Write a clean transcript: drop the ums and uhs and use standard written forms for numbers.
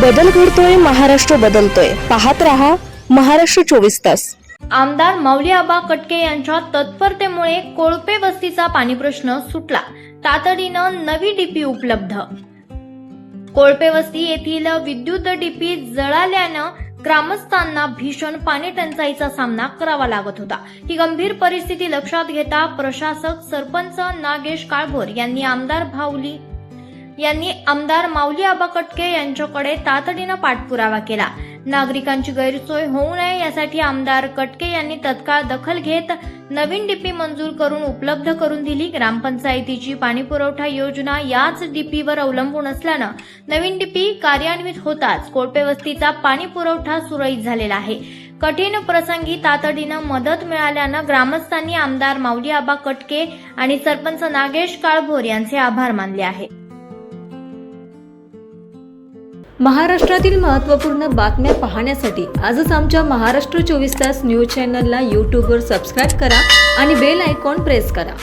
बदल घडतोय, महाराष्ट्र बदलतोय. पाहत रहा महाराष्ट्र 24 तास. आमदार माऊली आबा कटके यांच्या तत्परतेमुळे कोळपे वस्तीचा पाणी प्रश्न सुटला. तातडीनं नवी डीपी उपलब्ध. कोळपे वस्ती येथील विद्युत डीपी जळाल्यानं ग्रामस्थांना भीषण पाणी टंचाईचा सामना करावा लागत होता. ही गंभीर परिस्थिती लक्षात घेता प्रशासक सरपंच नागेश काळभोर यांनी आमदार माऊली आबा कटके यांच्याकडे तातडीनं पाठपुरावा केला. नागरिकांची गैरसोय होऊ नये यासाठी आमदार कटके यांनी तत्काळ दखल घेत नवीन डीपी मंजूर करून उपलब्ध करून दिली. ग्रामपंचायतीची पाणीपुरवठा योजना याच डीपीवर अवलंबून असल्यानं नवीन डीपी कार्यान्वित होताच कोळपे वस्तीचा पाणी पुरवठा सुरळीत झालेला आहे. कठीण प्रसंगी तातडीनं मदत मिळाल्यानं ग्रामस्थांनी आमदार माऊली आबा कटके आणि सरपंच नागेश काळभोर यांचे आभार मानले आहेत. महाराष्ट्रातील महत्त्वपूर्ण बातम्या पाहण्यासाठी आजच आमच्या महाराष्ट्र 24 तास न्यूज चॅनलला यूट्यूबवर सबस्क्राईब करा आणि बेल आयकॉन प्रेस करा.